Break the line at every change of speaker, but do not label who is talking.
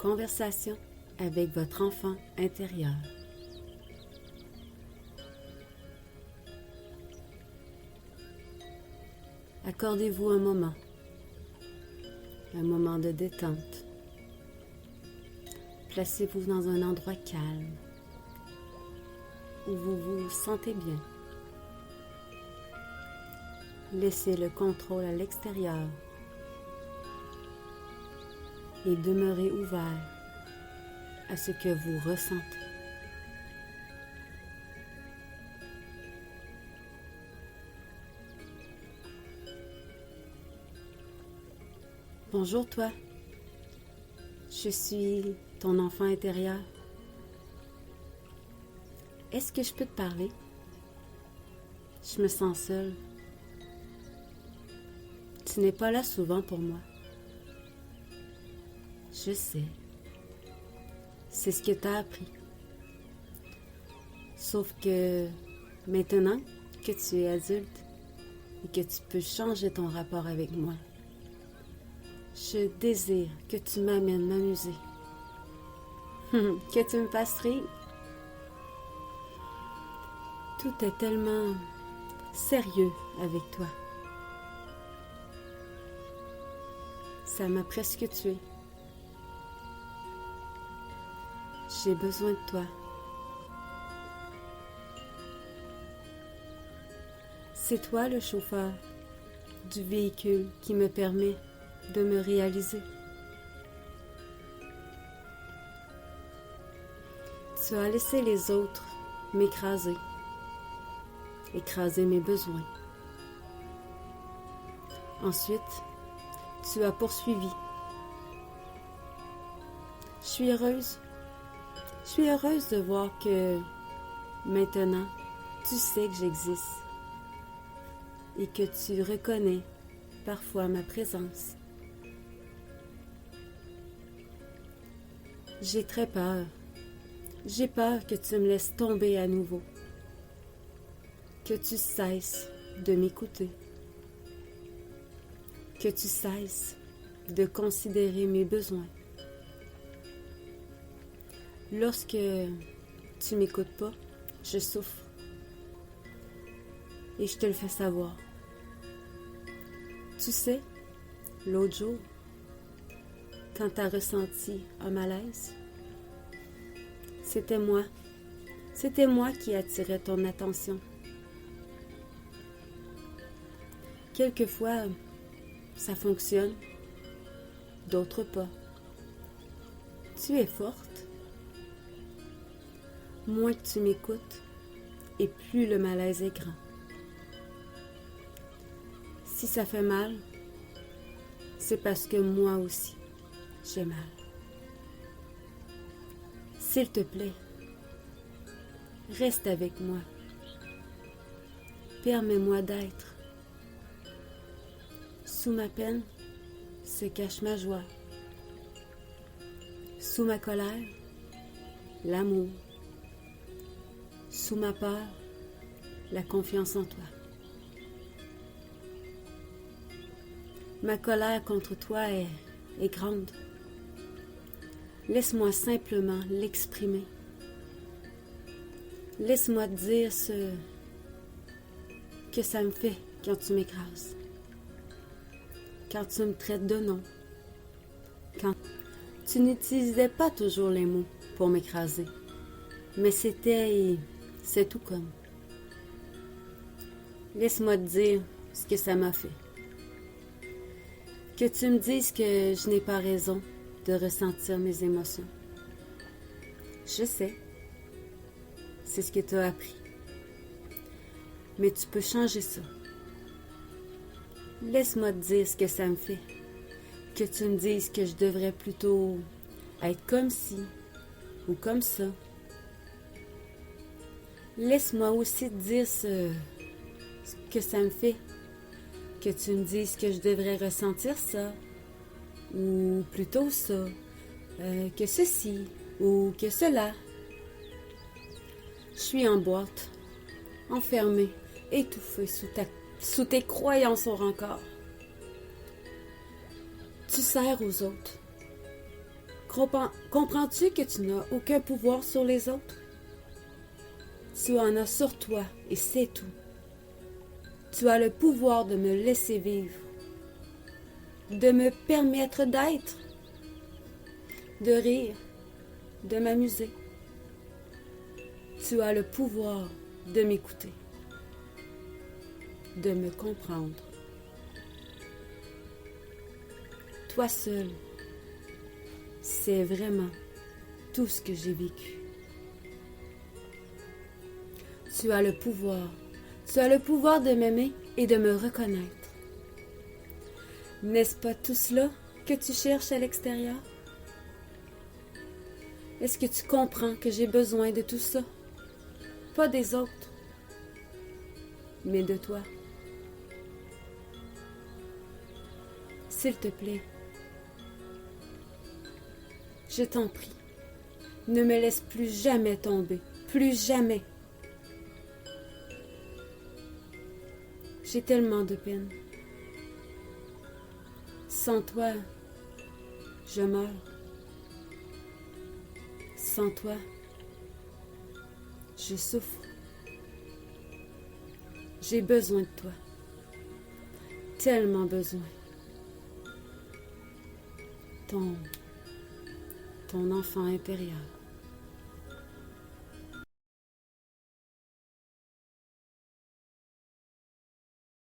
conversation avec votre enfant intérieur. Accordez-vous un moment de détente. Placez-vous dans un endroit calme où vous vous sentez bien. Laissez le contrôle à l'extérieur et demeurez ouvert à ce que vous ressentez. Bonjour toi, je suis ton enfant intérieur. Est-ce que je peux te parler? Je me sens seule. Tu n'es pas là souvent pour moi. Je sais. C'est ce que tu as appris. Sauf que maintenant que tu es adulte et que tu peux changer ton rapport avec moi, je désire que tu m'amènes m'amuser. Que tu me fasses rire. Tout est tellement sérieux avec toi. Ça m'a presque tuée. J'ai besoin de toi. C'est toi le chauffeur du véhicule qui me permet de me réaliser. Tu as laissé les autres m'écraser, écraser mes besoins. Ensuite, tu as poursuivi. Je suis heureuse de voir que maintenant, tu sais que j'existe et que tu reconnais parfois ma présence. J'ai très peur. J'ai peur que tu me laisses tomber à nouveau, que tu cesses de m'écouter, que tu cesses de considérer mes besoins. Lorsque tu m'écoutes pas, je souffre et je te le fais savoir. Tu sais, l'autre jour, quand tu as ressenti un malaise, c'était moi qui attirais ton attention. Quelquefois, ça fonctionne, d'autres pas. Tu es forte. Moins que tu m'écoutes, et plus le malaise est grand. Si ça fait mal, c'est parce que moi aussi, j'ai mal. S'il te plaît, reste avec moi. Permets-moi d'être. Sous ma peine se cache ma joie. Sous ma colère, l'amour. Sous ma peur, la confiance en toi. Ma colère contre toi est grande. Laisse-moi simplement l'exprimer. Laisse-moi te dire ce que ça me fait quand tu m'écrases. Quand tu me traites de nom. Quand tu n'utilisais pas toujours les mots pour m'écraser. Mais c'est tout comme. Laisse-moi te dire ce que ça m'a fait. Que tu me dises que je n'ai pas raison de ressentir mes émotions. Je sais. C'est ce que tu as appris. Mais tu peux changer ça. Laisse-moi te dire ce que ça me fait. Que tu me dises que je devrais plutôt être comme ci ou comme ça. Laisse-moi aussi te dire ce que ça me fait. Que tu me dises que je devrais ressentir ça, ou plutôt ça, que ceci, ou que cela. Je suis en boîte, enfermée, étouffée sous tes croyances au rencard. Tu sers aux autres. Comprends-tu que tu n'as aucun pouvoir sur les autres? Tu en as sur toi et c'est tout. Tu as le pouvoir de me laisser vivre, de me permettre d'être, de rire, de m'amuser. Tu as le pouvoir de m'écouter, de me comprendre. Toi seul, c'est vraiment tout ce que j'ai vécu. Tu as le pouvoir de m'aimer et de me reconnaître. N'est-ce pas tout cela que tu cherches à l'extérieur? Est-ce que tu comprends que j'ai besoin de tout ça? Pas des autres, mais de toi. S'il te plaît, je t'en prie, ne me laisse plus jamais tomber, plus jamais. J'ai tellement de peine. Sans toi, je meurs. Sans toi, je souffre. J'ai besoin de toi. Tellement besoin. Ton enfant intérieur.